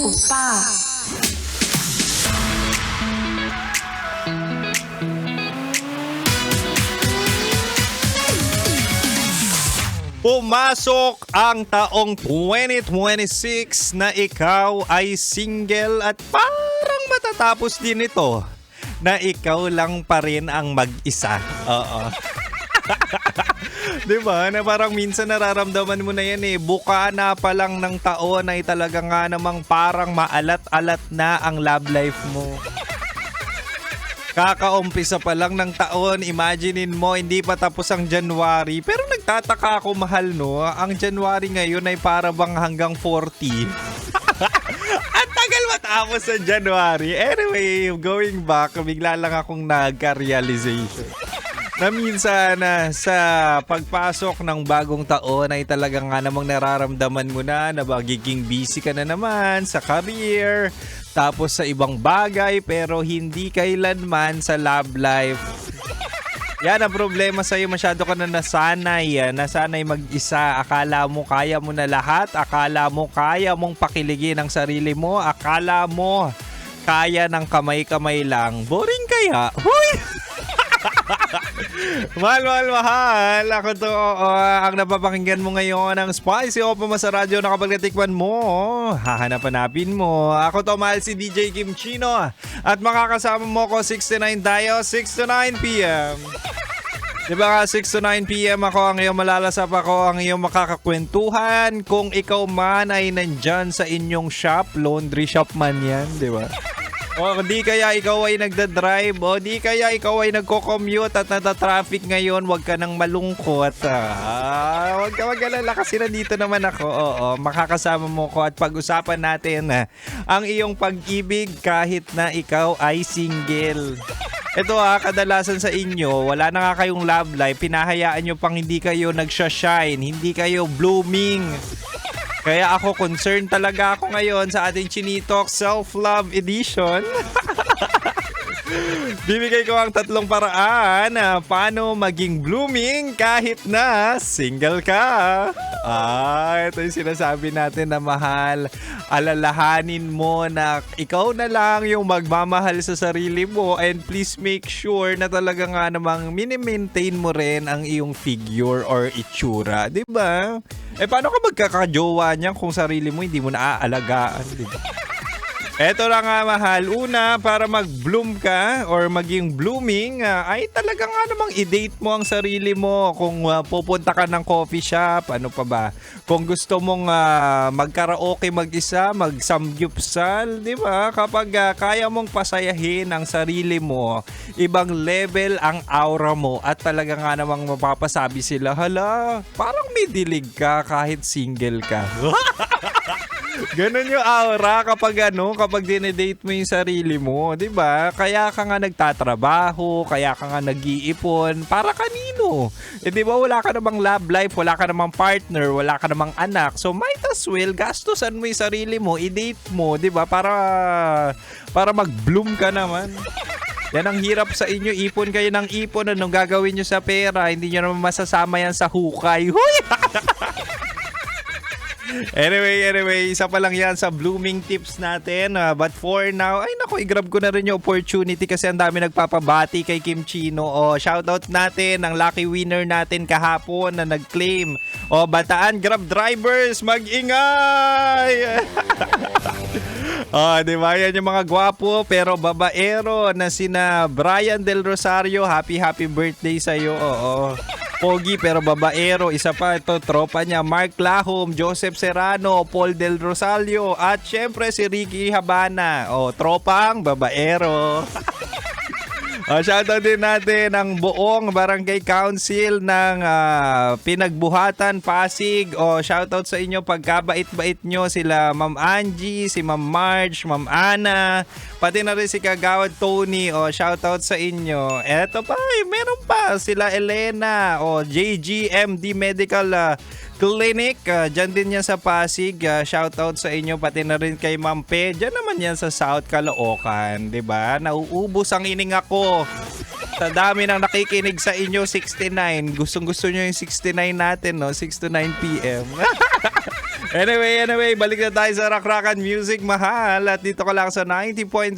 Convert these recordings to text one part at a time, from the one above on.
오빠. Pumasok ang taong 2026 na ikaw ay single at parang matatapos din ito na ikaw lang pa rin ang mag-isa. Oo. Diba? Na parang minsan nararamdaman mo na yan eh. Buka na pa lang ng taon ay talaga nga namang parang maalat-alat na ang love life mo. Kakaumpisa pa lang ng taon, imaginein mo, hindi pa tapos ang January. Pero nagtataka ako, mahal, no? Ang January ngayon ay para bang hanggang 40. Ang tagal matapos sa January. Anyway, going back, bigla lang akong nagka-realization na minsan sa pagpasok ng bagong taon ay talagang nga namang nararamdaman mo na magiging busy ka na naman sa career, tapos sa ibang bagay, pero hindi kailanman sa love life. Yan ang problema sa'yo, masyado ka na nasanay mag-isa. Akala mo kaya mo na lahat, akala mo kaya mong pakiligin ang sarili mo, akala mo kaya ng kamay-kamay lang. Boring kaya? Huy! Mahal. Ako to, ang napapakinggan mo ngayon ang Spicy Opa sa radyo na kapag natikman mo, hahanap-hanapin mo. Ako to, mahal, si DJ Kim Chino. At makakasama mo ko 69 tayo, 6 to 9 p.m. Diba nga, 6 to 9 p.m. ako ang iyong malalasap, ako ang iyong makakakwentuhan. Kung ikaw man ay nandyan sa inyong shop, laundry shop man yan, diba? O di kaya ikaw ay nagdadrive, o di kaya ikaw ay nagko-commute at nata-traffic ngayon, wag ka nang malungkot. Wag ka mag-alala kasi nandito naman ako. Oo, makakasama mo ko at pag-usapan natin ang iyong pag-ibig kahit na ikaw ay single. Ito kadalasan sa inyo, wala na nga kayong love life, pinahayaan nyo pang hindi kayo nagsha-shine, hindi kayo blooming. Kaya ako, concerned talaga ako ngayon sa ating Chinitok Self-Love Edition. Bibigay ko ang 3 paraan na paano maging blooming kahit na single ka. Ito yung sinasabi natin na mahal. Alalahanin mo na ikaw na lang yung magmamahal sa sarili mo, and please make sure na talaga nga namang mini-maintain mo rin ang iyong figure or itsura. Diba? Paano ka magkakajowa niyan kung sarili mo hindi mo naaalagaan? Diba? Eto lang nga, mahal. Una, para mag-bloom ka or maging blooming, ay talaga nga namang i-date mo ang sarili mo. Kung pupunta ka ng coffee shop, ano pa ba? Kung gusto mong mag-karaoke mag-isa, mag-samgyupsal, di ba? Kapag kaya mong pasayahin ang sarili mo, ibang level ang aura mo at talaga nga namang mapapasabi sila, hala, parang may dilig ka kahit single ka. Ganun yung aura kapag dinedate mo yung sarili mo, 'di ba? Kaya ka nga nagtatrabaho, kaya ka nga nag-iipon, para kanino? 'Di ba wala ka namang love life, wala ka namang partner, wala ka namang anak. So might as well gastusan mo yung sarili mo, i-date mo, 'di ba? Para mag-bloom ka naman. Yan ang hirap sa inyo, ipon kayo ng ipon, anong gagawin nyo sa pera? Hindi nyo naman masasama yan sa hukay. Huy! Anyway, isa pa lang yan sa blooming tips natin. But for now, ay naku, i-grab ko na rin yung opportunity kasi ang dami nagpapabati kay Kim Chino. Shoutout natin ang lucky winner natin kahapon na nag-claim. Bataan Grab drivers, mag-ingay! Diba? Yan yung mga gwapo pero babaero na sina Brian Del Rosario. Happy birthday sa'yo. Pogi pero babaero. Isa pa ito, tropa niya, Mark Lahom, Joseph Serrano, Paul Del Rosario, at syempre si Ricky Habana. Tropang babaero. Shoutout din natin ang buong Barangay Council ng Pinagbuhatan, Pasig. Shoutout sa inyo, pagkabait-bait nyo, sila Ma'am Angie, si Ma'am Marge, Ma'am Ana, pati na rin si Kagawad Tony. Shoutout sa inyo. Eto pa, meron pa sila Elena, JGMD Medical Clinic, dyan din yan sa Pasig. Shoutout sa inyo, pati na rin kay Ma'am Pe. Dyan naman yan sa South Caloocan, 'di ba? Nauubos ang ininga ko. Sa dami ng nakikinig sa inyo, 69. Gustong-gusto nyo yung 69 natin, no? 6 to 9 p.m. Anyway, balik na tayo sa Rakrakan Music, mahal. At dito ka lang sa 90.7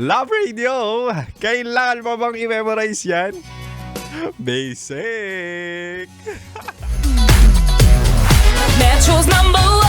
Love Radio. Kailangan pa bang i-memorize yan? Basic. Metro's number